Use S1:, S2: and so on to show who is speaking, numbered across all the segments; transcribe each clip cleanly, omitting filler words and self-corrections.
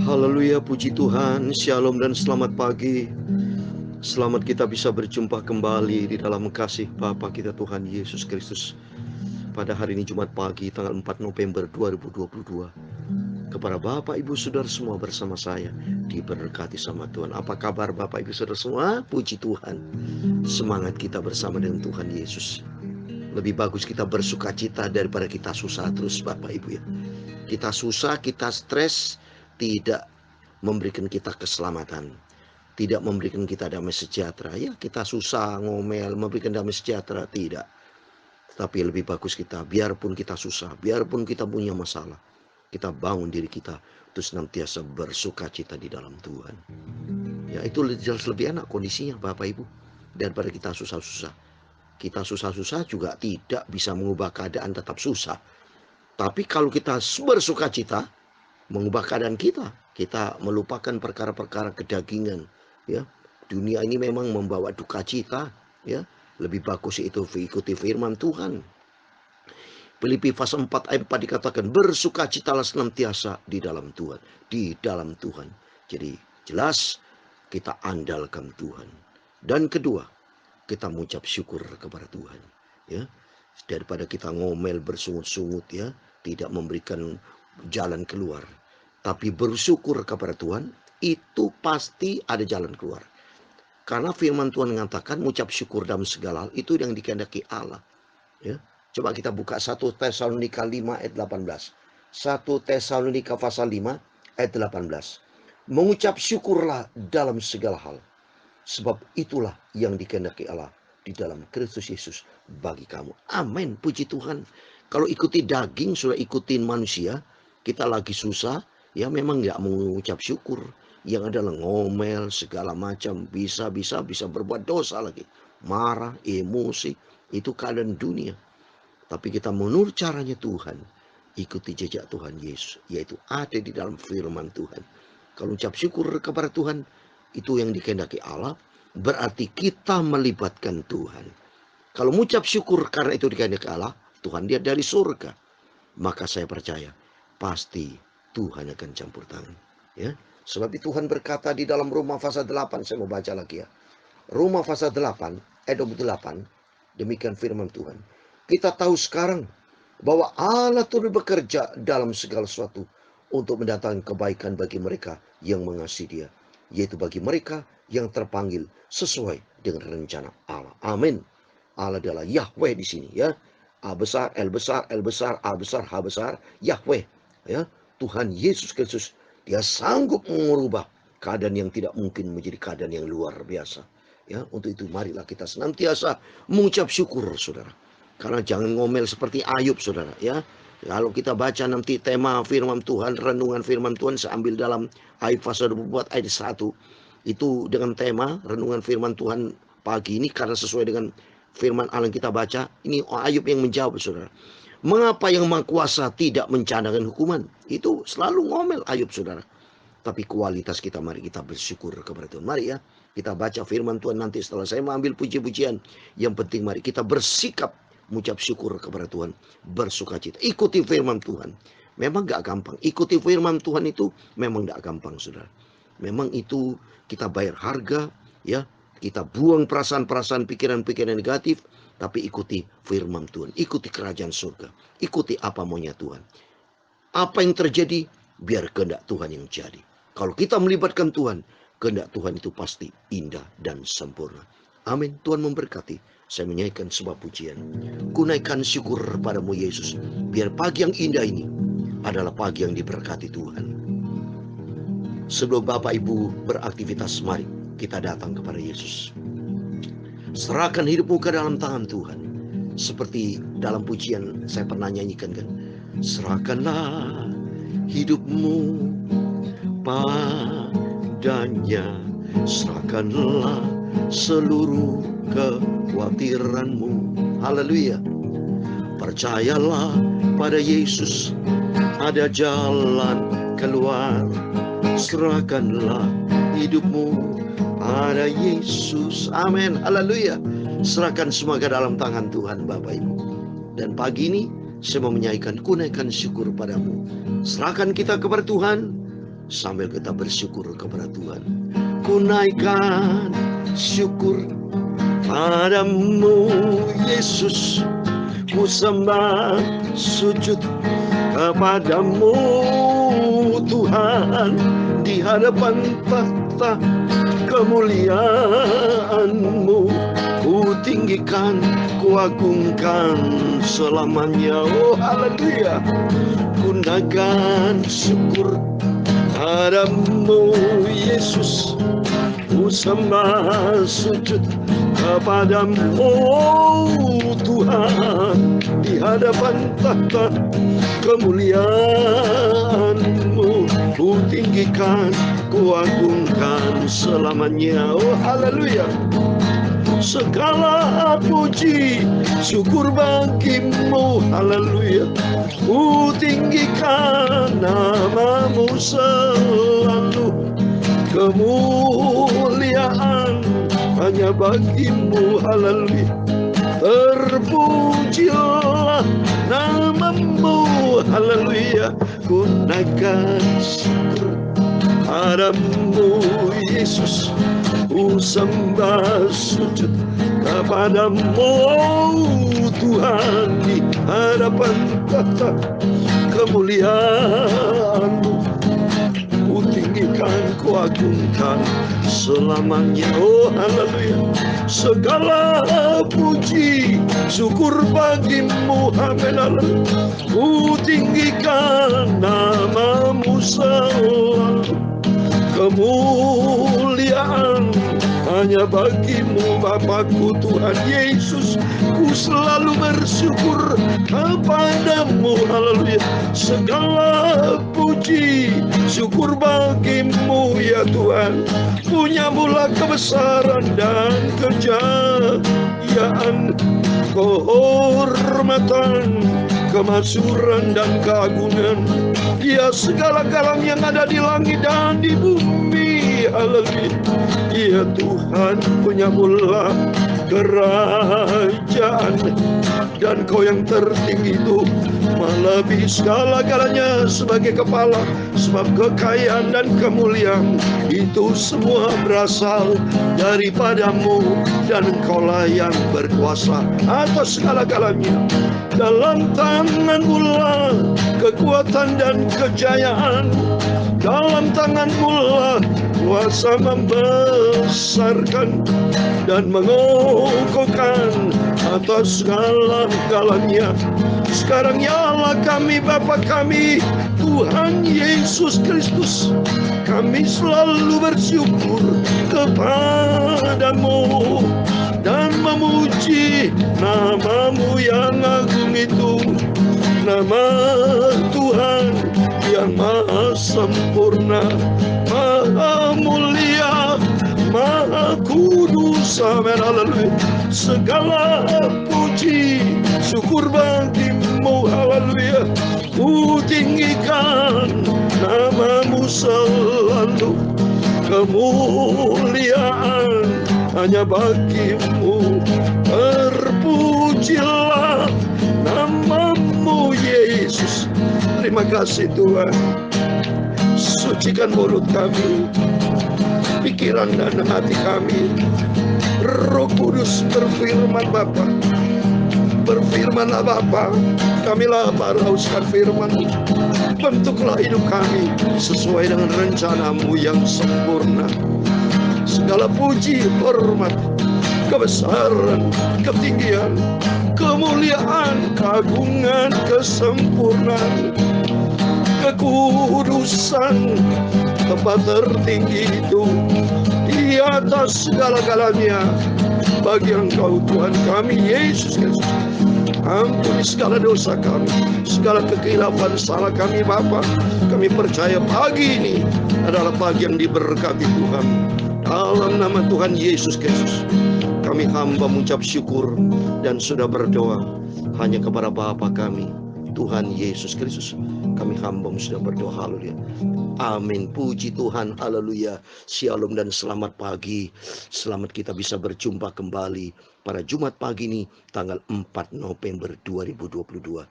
S1: Haleluya, puji Tuhan, shalom dan selamat pagi. Selamat kita bisa berjumpa kembali di dalam kasih Bapa kita Tuhan Yesus Kristus. Pada hari ini Jumat pagi tanggal 4 November 2022. Kepada Bapak Ibu Saudara semua bersama saya diberkati sama Tuhan. Apa kabar Bapak Ibu Saudara semua? Puji Tuhan. Semangat kita bersama dengan Tuhan Yesus. Lebih bagus kita bersuka cita daripada kita susah terus Bapak Ibu ya. Kita susah, kita stres, tidak memberikan kita keselamatan, tidak memberikan kita damai sejahtera. Ya, kita susah ngomel memberikan damai sejahtera, tidak. Tapi lebih bagus kita, biarpun kita susah, biarpun kita punya masalah, kita bangun diri kita terus senantiasa bersuka cita di dalam Tuhan. Ya, itu jelas lebih enak kondisinya Bapak Ibu daripada kita susah-susah. Kita susah-susah juga tidak bisa mengubah keadaan, tetap susah. Tapi kalau kita bersuka cita, mengubah keadaan kita melupakan perkara-perkara kedagingan, ya. Dunia ini memang membawa duka cita, ya. Lebih bagus itu ikuti firman Tuhan. Filipi pasal 4 ayat 4 dikatakan, bersukacitalah senantiasa di dalam Tuhan, di dalam Tuhan. Jadi jelas kita andalkan Tuhan. Dan kedua, kita mengucap syukur kepada Tuhan, ya. Daripada kita ngomel bersungut-sungut, ya, tidak memberikan jalan keluar. Tapi bersyukur kepada Tuhan, itu pasti ada jalan keluar. Karena firman Tuhan mengatakan mengucap syukur dalam segala hal, itu yang dikehendaki Allah. Ya. Coba kita buka 1 Tesalonika 5 ayat 18. 1 Tesalonika pasal 5 ayat 18. Mengucap syukurlah dalam segala hal, sebab itulah yang dikehendaki Allah di dalam Kristus Yesus bagi kamu. Amin, puji Tuhan. Kalau ikuti daging, sudah ikutin manusia, kita lagi susah, ya memang nggak mengucap syukur. Yang adalah ngomel segala macam, bisa berbuat dosa lagi. Marah, emosi, itu keadaan dunia. Tapi kita menurut caranya Tuhan, ikuti jejak Tuhan Yesus, yaitu ada di dalam firman Tuhan. Kalau ucap syukur kepada Tuhan, itu yang dikehendaki Allah, berarti kita melibatkan Tuhan. Kalau mengucap syukur karena itu dikehendaki Allah, Tuhan dia dari surga, maka saya percaya pasti Tuhan akan campur tangan, ya. Sebab itu Tuhan berkata di dalam Roma pasal 8, saya mau baca lagi ya. Roma pasal 8 ayat 28, demikian firman Tuhan. Kita tahu sekarang bahwa Allah turut bekerja dalam segala sesuatu untuk mendatangkan kebaikan bagi mereka yang mengasihi Dia, yaitu bagi mereka yang terpanggil sesuai dengan rencana Allah. Amin. Allah adalah Yahweh di sini, ya. A besar, L besar, L besar, A besar, H besar, Yahweh, ya. Tuhan Yesus Kristus, dia sanggup mengubah keadaan yang tidak mungkin menjadi keadaan yang luar biasa. Ya, untuk itu marilah kita senantiasa mengucap syukur, saudara. Karena jangan ngomel seperti Ayub, saudara. Ya, kalau kita baca nanti tema firman Tuhan, renungan firman Tuhan, saya ambil dalam Ayub pasal 24 ayat 1. Itu dengan tema renungan firman Tuhan pagi ini, karena sesuai dengan firman Allah yang kita baca. Ini Ayub yang menjawab, saudara. Mengapa yang Maha Kuasa tidak mencadangkan hukuman? Itu selalu ngomel Ayub, saudara. Tapi kualitas kita, mari kita bersyukur kepada Tuhan. Mari ya, kita baca firman Tuhan nanti setelah saya mengambil puji-pujian. Yang penting mari kita bersikap mengucap syukur kepada Tuhan, bersukacita. Ikuti firman Tuhan. Memang gak gampang. Ikuti firman Tuhan itu memang gak gampang, saudara. Memang itu kita bayar harga, ya. Kita buang perasaan-perasaan, pikiran-pikiran negatif. Tapi ikuti firman Tuhan, ikuti kerajaan surga, ikuti apa maunya Tuhan. Apa yang terjadi, biar kehendak Tuhan yang jadi. Kalau kita melibatkan Tuhan, kehendak Tuhan itu pasti indah dan sempurna. Amin. Tuhan memberkati. Saya menyanyikan sebuah pujian. Kunaikan syukur padamu Yesus. Biar pagi yang indah ini adalah pagi yang diberkati Tuhan. Sebelum Bapak Ibu beraktivitas, mari kita datang kepada Yesus. Serahkan hidupmu ke dalam tangan Tuhan. Seperti dalam pujian saya pernah nyanyikan kan. Serahkanlah hidupmu padanya. Serahkanlah seluruh kekhawatiranmu. Haleluya. Percayalah pada Yesus, ada jalan keluar. Serahkanlah hidupmu pada Yesus. Amin. Haleluya. Serahkan semua ke dalam tangan Tuhan Bapak Ibu. Dan pagi ini saya mau menyanyikan kunaikan syukur padamu. Serahkan kita kepada Tuhan. sambil kita bersyukur kepada Tuhan. Ku naikkan syukur padamu Yesus, ku sembah sujud kepadamu Tuhan, di hadapan tahta kemuliaan-Mu. Ku tinggikan, ku agungkan selamanya. Oh haleluya. Ku naikkan syukur padamu Yesus, ku sembah sujud kepadamu Tuhan, di hadapan tahta kemuliaan-Mu. Ku tinggikan, ku agungkan selamanya. Oh haleluya. Segala puji syukur bagimu, haleluya. Ku tinggikan nama-Mu selalu, kemuliaan hanya bagimu, haleluya. Terpujilah nama-Mu, haleluya. Ku naikkan syukur padamu Yesus, ku sembah sujud kepadamu Tuhan, di hadapan tahta kemuliaan-Mu. Ku tinggikan, ku agungkan selamanya. Oh haleluya. Segala puji syukur bagimu, amin haleluya. Ku tinggikan nama-Mu selalu, kemuliaan hanya bagimu Bapakku Tuhan Yesus. Ku selalu bersyukur kepadamu, haleluya. Segala puji syukur bagimu ya Tuhan. Punya-Mulah kebesaran dan kejayaan, kehormatan, kemasyhuran dan keagungan. Ya segala-galanya yang ada di langit dan di bumi, haleluya. Ya Tuhan, punya-Mulah kerajaan, dan Kau yang tertinggi itu melebihi segala-galanya sebagai kepala. Sebab kekayaan dan kemuliaan itu semua berasal daripada-Mu, dan Engkau-lah yang berkuasa atas segala-galanya. Dalam tangan-Mu-lah kekuatan dan kejayaan, dalam tangan-Mu-lah kuasa membesarkan dan mengokohkan atas segala-galanya. Sekarang ya Allah kami, Bapa kami, Tuhan Yesus Kristus, kami selalu bersyukur kepadamu dan memuji nama-Mu yang agung itu, nama Tuhan yang maha sempurna, maha mulia, maha kudus, amin haleluya. Segala puji syukur bagimu, haleluya. Ku tinggikan nama-Mu selalu, kemuliaan hanya bagimu. Terpujilah nama-Mu Yesus. Terima kasih Tuhan. Sucikan mulut kami, pikiran dan hati kami. Roh Kudus berfirman Bapa, berfirmanlah Bapa, kami lapar hauskan firman-Mu. Bentuklah hidup kami sesuai dengan rencana-Mu yang sempurna. Segala puji, hormat, kebesaran, ketinggian, kemuliaan, keagungan, kesempurnaan, kekudusan, tempat tertinggi itu di atas segala-galanya bagi Engkau Tuhan kami Yesus Kristus. Ampuni segala dosa kami, segala kekilapan salah kami Bapa. Kami percaya pagi ini adalah pagi yang diberkati Tuhan. Dalam nama Tuhan Yesus Kristus, kami hamba mengucap syukur dan sudah berdoa hanya kepada Bapa kami Tuhan Yesus Kristus. Kami hamba sudah berdoa, haleluya. Amin. Puji Tuhan, haleluya. Shalom dan selamat pagi. Selamat kita bisa berjumpa kembali pada Jumat pagi ini, tanggal 4 November 2022.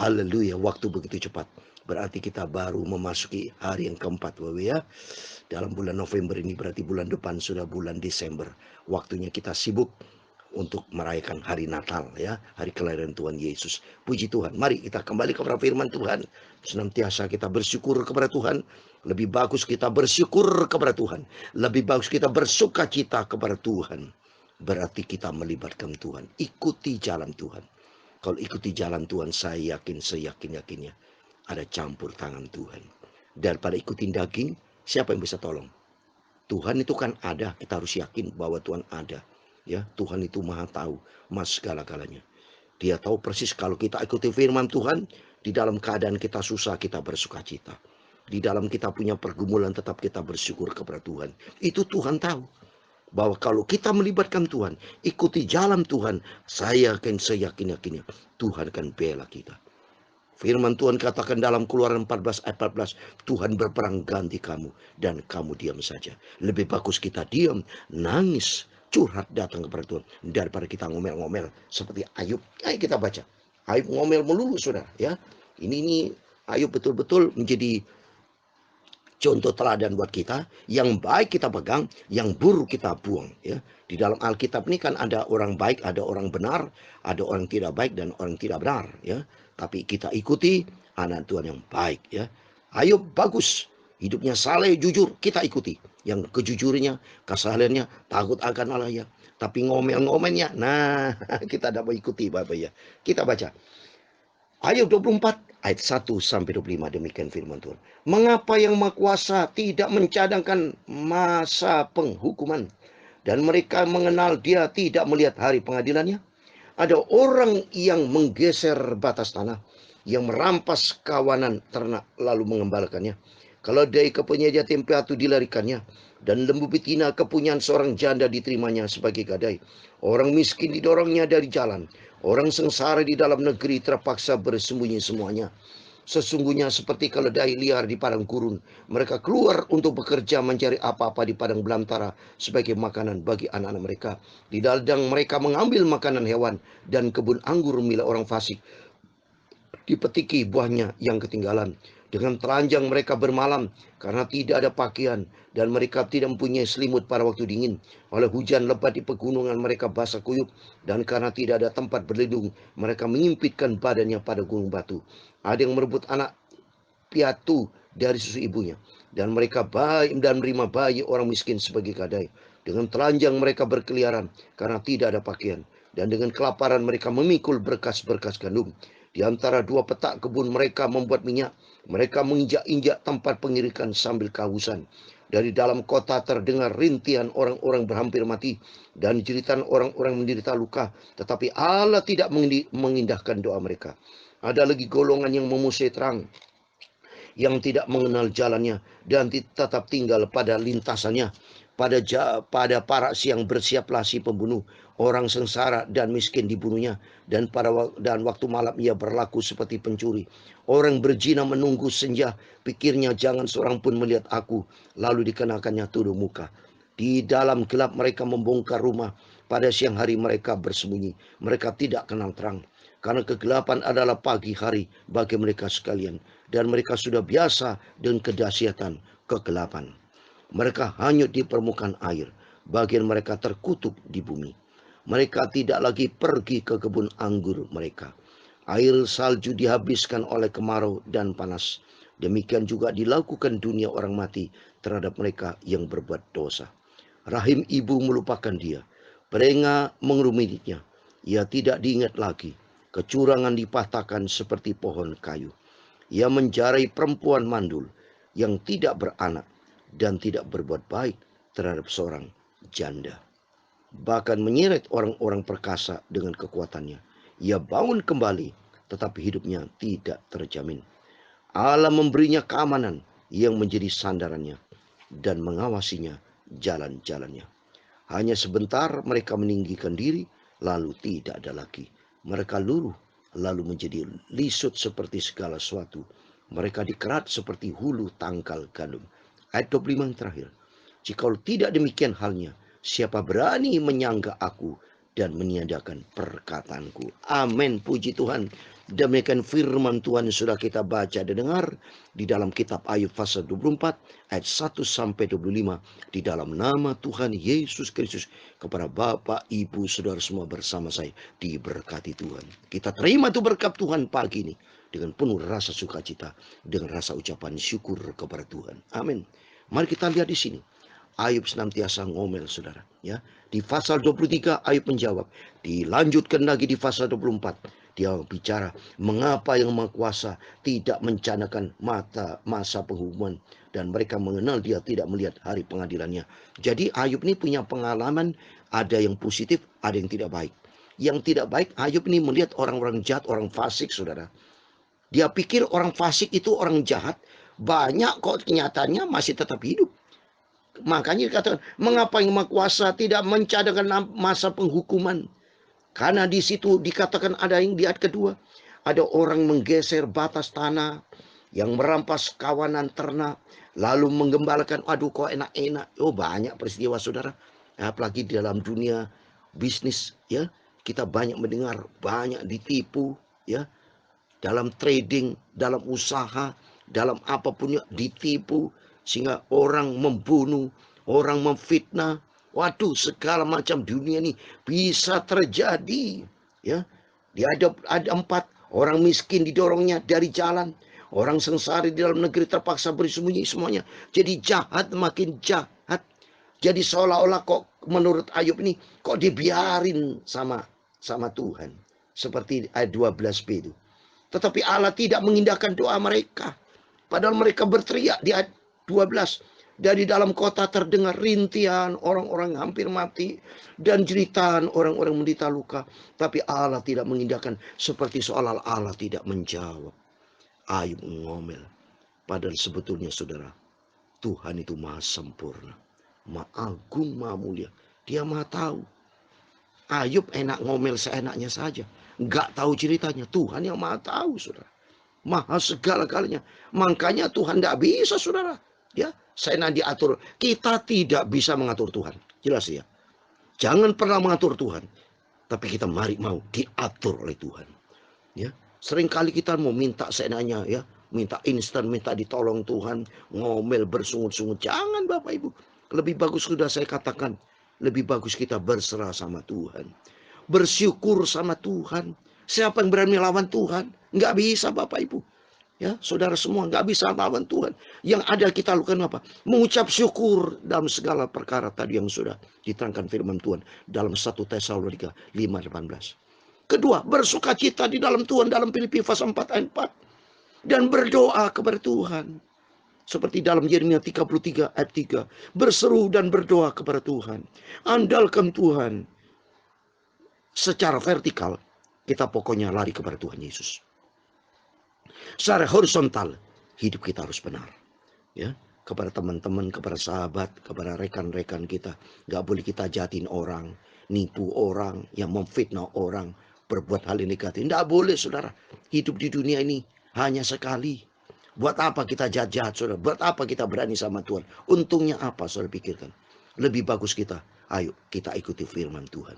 S1: Haleluya, waktu begitu cepat. Berarti kita baru memasuki hari yang keempat, Bapak ya. Dalam bulan November ini berarti bulan depan sudah bulan Desember. Waktunya kita sibuk untuk merayakan hari Natal ya, hari kelahiran Tuhan Yesus. Puji Tuhan. Mari kita kembali kepada firman Tuhan. Senantiasa kita bersyukur kepada Tuhan. Lebih bagus kita bersyukur kepada Tuhan. Lebih bagus kita bersuka cita kepada Tuhan. Berarti kita melibatkan Tuhan. Ikuti jalan Tuhan. Kalau ikuti jalan Tuhan, saya yakin seyakin-yakinnya ada campur tangan Tuhan. Daripada ikutin daging, siapa yang bisa tolong? Tuhan itu kan ada, kita harus yakin bahwa Tuhan ada. Ya, Tuhan itu maha tahu mas segala-galanya. Dia tahu persis kalau kita ikuti firman Tuhan, di dalam keadaan kita susah kita bersuka cita. Di dalam kita punya pergumulan tetap kita bersyukur kepada Tuhan. Itu Tuhan tahu. Bahwa kalau kita melibatkan Tuhan, ikuti jalan Tuhan, saya akan seyakin-yakinnya Tuhan akan bela kita. Firman Tuhan katakan dalam Keluaran 14 ayat 14, Tuhan berperang ganti kamu dan kamu diam saja. Lebih bagus kita diam, nangis, curhat datang kepada Tuhan daripada kita ngomel-ngomel seperti Ayub. Ayo kita baca. Ayub ngomel melulu, saudara ya. Ini Ayub betul-betul menjadi contoh teladan buat kita. Yang baik kita pegang, yang buruk kita buang ya. Di dalam Alkitab ini kan ada orang baik, ada orang benar, ada orang tidak baik dan orang tidak benar ya. Tapi kita ikuti anak Tuhan yang baik ya. Ayub bagus, hidupnya saleh, jujur, kita ikuti. Yang kejujurannya, kesalahannya, takut akan Allah ya. Tapi ngomel-ngomelnya, nah kita tidak mau ikuti Bapak ya. Kita baca. Ayub 24 ayat 1 sampai 25, demikian firman Tuhan. Mengapa yang Maha Kuasa tidak mencadangkan masa penghukuman, dan mereka mengenal Dia tidak melihat hari pengadilannya? Ada orang yang menggeser batas tanah, yang merampas kawanan ternak lalu mengembalakannya. Keledai ke penyedia tempeatu dilarikannya, dan lembu betina kepunyaan seorang janda diterimanya sebagai gadai. Orang miskin didorongnya dari jalan, orang sengsara di dalam negeri terpaksa bersembunyi semuanya. Sesungguhnya seperti keledai liar di padang gurun, mereka keluar untuk bekerja mencari apa-apa di padang belantara sebagai makanan bagi anak-anak mereka. Di ladang mereka mengambil makanan hewan, dan kebun anggur milik orang fasik dipetiki buahnya yang ketinggalan. Dengan telanjang mereka bermalam karena tidak ada pakaian, dan mereka tidak mempunyai selimut pada waktu dingin. Oleh hujan lebat di pegunungan mereka basah kuyup, dan karena tidak ada tempat berlindung mereka menyimpitkan badannya pada gunung batu. Ada yang merebut anak piatu dari susu ibunya, dan mereka baik dan menerima bayi orang miskin sebagai gadai. Dengan telanjang mereka berkeliaran karena tidak ada pakaian, dan dengan kelaparan mereka memikul berkas-berkas gandum. Di antara dua petak kebun mereka membuat minyak. Mereka menginjak-injak tempat pengirikan sambil kehausan. Dari dalam kota terdengar rintihan orang-orang berhampir mati, dan jeritan orang-orang menderita luka. Tetapi Allah tidak mengindahkan doa mereka. Ada lagi golongan yang memusuhi terang, yang tidak mengenal jalannya, dan tetap tinggal pada lintasannya. Pada para siang bersiaplah si pembunuh, orang sengsara dan miskin dibunuhnya, dan waktu malam ia berlaku seperti pencuri. Orang berzina menunggu senja, pikirnya jangan seorang pun melihat aku, lalu dikenakannya tuduh muka. Di dalam gelap mereka membongkar rumah, pada siang hari mereka bersembunyi. Mereka tidak kenal terang, karena kegelapan adalah pagi hari bagi mereka sekalian, dan mereka sudah biasa dengan kedahsyatan kegelapan. Mereka hanyut di permukaan air, bagian mereka terkutuk di bumi. Mereka tidak lagi pergi ke kebun anggur mereka. Air salju dihabiskan oleh kemarau dan panas. Demikian juga dilakukan dunia orang mati terhadap mereka yang berbuat dosa. Rahim ibu melupakan dia, perenga mengerumitnya. Ia tidak diingat lagi. Kecurangan dipatahkan seperti pohon kayu. Ia menjarai perempuan mandul yang tidak beranak, dan tidak berbuat baik terhadap seorang janda. Bahkan menyeret orang-orang perkasa dengan kekuatannya. Ia bangun kembali, tetapi hidupnya tidak terjamin. Allah memberinya keamanan yang menjadi sandarannya, dan mengawasinya jalan-jalannya. Hanya sebentar mereka meninggikan diri, lalu tidak ada lagi. Mereka luluh lalu menjadi lisut seperti segala sesuatu. Mereka dikerat seperti hulu tangkal gandum. Ayat 25 yang terakhir. Jikalau tidak demikian halnya, siapa berani menyangga aku dan meniadakan perkataanku. Amin, puji Tuhan. Demikian firman Tuhan yang sudah kita baca dan dengar di dalam kitab Ayub pasal 24 ayat 1 sampai 25 di dalam nama Tuhan Yesus Kristus. Kepada Bapak, Ibu, Saudara semua bersama saya diberkati Tuhan. Kita terima tuh berkat Tuhan pagi ini dengan penuh rasa sukacita, dengan rasa ucapan syukur kepada Tuhan. Amin. Mari kita lihat di sini. Ayub senantiasa ngomel, saudara. Ya, di pasal 23 Ayub menjawab. Dilanjutkan lagi di pasal 24. Dia bicara mengapa yang Maha Kuasa tidak mencanakan masa penghukuman dan mereka mengenal dia tidak melihat hari pengadilannya. Jadi Ayub ini punya pengalaman, ada yang positif, ada yang tidak baik. Yang tidak baik, Ayub ini melihat orang-orang jahat, orang fasik, saudara. Dia pikir orang fasik itu orang jahat, banyak kok kenyataannya masih tetap hidup. Makanya dikatakan, mengapa yang Maha Kuasa tidak mencadangkan masa penghukuman? Karena di situ dikatakan ada yang di ayat kedua. Ada orang menggeser batas tanah, yang merampas kawanan ternak, lalu menggembalakan, aduh kok enak-enak. Oh, banyak peristiwa, saudara. Apalagi di dalam dunia bisnis, ya, kita banyak mendengar, banyak ditipu, ya, dalam trading, dalam usaha, dalam apapun ditipu, sehingga orang membunuh, orang memfitnah. Waduh, segala macam dunia ini bisa terjadi. Ya, ada 4 orang miskin didorongnya dari jalan, orang sengsara di dalam negeri terpaksa bersembunyi semuanya. Jadi jahat makin jahat. Jadi seolah-olah kok menurut Ayub ini kok dibiarin sama Tuhan. Seperti ayat 12b itu. Tetapi Allah tidak mengindahkan doa mereka. Padahal mereka berteriak di ayat 12. Dari dalam kota terdengar rintihan, orang-orang hampir mati, dan jeritan orang-orang menderita luka. Tapi Allah tidak mengindahkan, seperti seolah Allah tidak menjawab. Ayub ngomel. Padahal sebetulnya, saudara, Tuhan itu maha sempurna, maha agung, maha mulia. Dia maha tahu. Ayub enak ngomel seenaknya saja, nggak tahu ceritanya. Tuhan yang maha tahu, saudara, maha segala-galanya. Makanya Tuhan tidak bisa, saudara, ya, saya diatur. Kita tidak bisa mengatur Tuhan, jelas ya. Jangan pernah mengatur Tuhan, tapi kita mari mau diatur oleh Tuhan. Ya, seringkali kita mau minta seenaknya, ya, minta instan, minta ditolong Tuhan, ngomel bersungut-sungut. Jangan, Bapak Ibu. Lebih bagus, sudah saya katakan, lebih bagus kita berserah sama Tuhan, bersyukur sama Tuhan. Siapa yang berani lawan Tuhan? Nggak bisa, Bapak Ibu. Ya, saudara semua nggak bisa lawan Tuhan. Yang ada kita lakukan apa? Mengucap syukur dalam segala perkara tadi yang sudah diterangkan firman Tuhan dalam 1 Tesalonika 5:18. Kedua, bersukacita di dalam Tuhan dalam Filipi pasal 4 ayat 4. Dan berdoa kepada Tuhan. Seperti dalam Yeremia 33 ayat 3. Berseru dan berdoa kepada Tuhan. Andalkan Tuhan. Secara vertikal, kita pokoknya lari kepada Tuhan Yesus. Secara horizontal, hidup kita harus benar. Ya, kepada teman-teman, kepada sahabat, kepada rekan-rekan kita. Gak boleh kita jahatin orang, nipu orang, yang memfitnah orang, berbuat hal yang negatif. Tidak boleh, saudara. Hidup di dunia ini hanya sekali. Buat apa kita jahat-jahat, saudara? Buat apa kita berani sama Tuhan? Untungnya apa, saudara pikirkan? Lebih bagus kita, ayo kita ikuti firman Tuhan.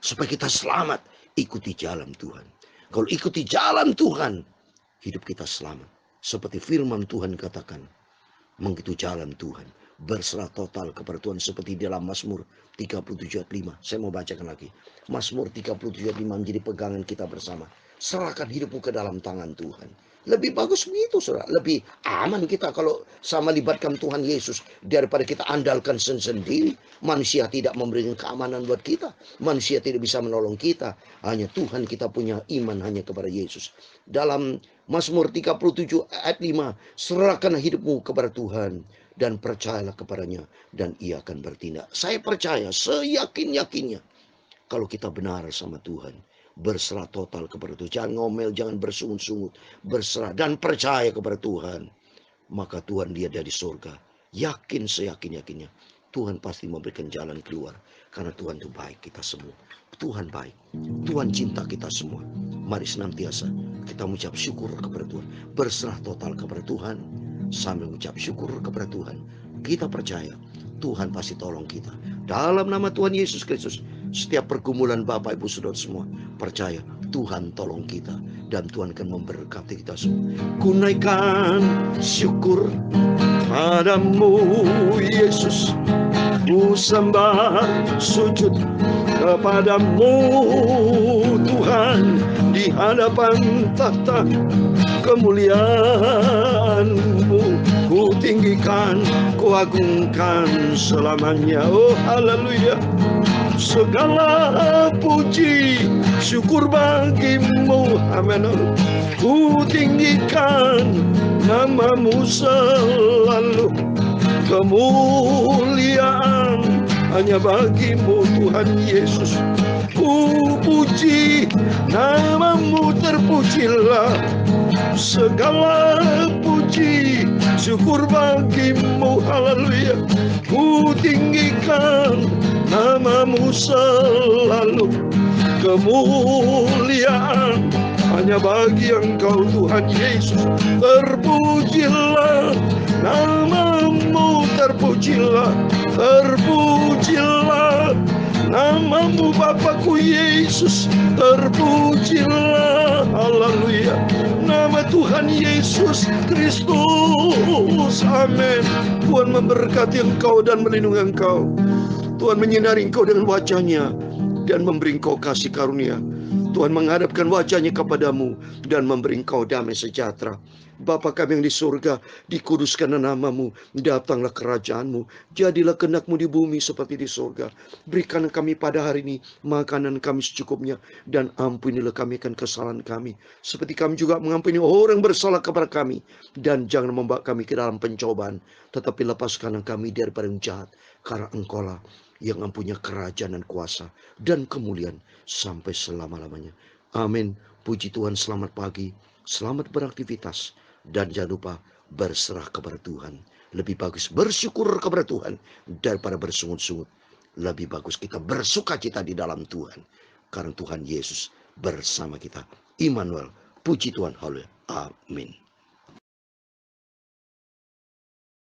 S1: Supaya kita selamat, ikuti jalan Tuhan. Kalau ikuti jalan Tuhan, hidup kita selamat. Seperti firman Tuhan katakan, mengikuti jalan Tuhan, berserah total kepada Tuhan, seperti dalam Mazmur 37 ayat 5. Saya mau bacakan lagi. Mazmur 37 ayat 5 menjadi pegangan kita bersama. Serahkan hidupmu ke dalam tangan Tuhan. Lebih bagus begitu, saudara. Lebih aman kita kalau sama libatkan Tuhan Yesus daripada kita andalkan sendiri. Manusia tidak memberikan keamanan buat kita. Manusia tidak bisa menolong kita. Hanya Tuhan kita punya iman hanya kepada Yesus. Dalam Mazmur 37 ayat 5, serahkan hidupmu kepada Tuhan dan percayalah kepadanya dan ia akan bertindak. Saya percaya seyakin-yakinnya kalau kita benar sama Tuhan, berserah total kepada Tuhan, jangan ngomel, jangan bersungut-sungut, berserah dan percaya kepada Tuhan, maka Tuhan lihat dari surga, yakin seyakin-yakinnya Tuhan pasti memberikan jalan keluar. Karena Tuhan itu baik kita semua. Tuhan baik, Tuhan cinta kita semua. Mari senantiasa kita mengucap syukur kepada Tuhan, berserah total kepada Tuhan, sambil mengucap syukur kepada Tuhan. Kita percaya Tuhan pasti tolong kita. Dalam nama Tuhan Yesus Kristus, setiap pergumulan Bapak Ibu Saudara semua, percaya Tuhan tolong kita dan Tuhan akan memberkati kita semua. Kunaikan syukur padamu Yesus, ku sembah sujud kepadamu Tuhan, di hadapan tahta kemuliaan-Mu ku tinggikan, ku agungkan selamanya. Oh haleluya. Segala puji syukur bagimu, amin. Ku tinggikan nama-Mu selalu, kemuliaan hanya bagimu Tuhan Yesus. Ku puji nama-Mu, terpujilah. Segala puji syukur bagimu, haleluya. Ku tinggikan nama-Mu selalu, kemuliaan hanya bagi Engkau Tuhan Yesus. Terpujilah nama-Mu, terpujilah, terpujilah nama-Mu Bapakku Yesus, terpujilah, haleluya. Nama Tuhan Yesus Kristus, amin. Tuhan memberkati engkau dan melindungi engkau. Tuhan menyinari engkau dengan wajah-Nya dan memberi engkau kasih karunia. Tuhan menghadapkan wajah-Nya kepadamu dan memberi engkau damai sejahtera. Bapa kami yang di surga, dikuduskanlah nama-Mu, datanglah kerajaan-Mu, jadilah kehendak-Mu di bumi seperti di surga. Berikan kami pada hari ini makanan kami secukupnya, dan ampunilah kami akan kesalahan kami, seperti kami juga mengampuni orang bersalah kepada kami. Dan jangan membawa kami ke dalam pencobaan, tetapi lepaskanlah kami daripada yang jahat, karena Engkau-lah yang mempunyai kerajaan dan kuasa dan kemuliaan sampai selama-lamanya. Amin. Puji Tuhan, selamat pagi, selamat beraktivitas, dan jangan lupa berserah kepada Tuhan. Lebih bagus bersyukur kepada Tuhan daripada bersungut-sungut. Lebih bagus kita bersukacita di dalam Tuhan, karena Tuhan Yesus bersama kita. Immanuel, puji Tuhan, haleluya, amin.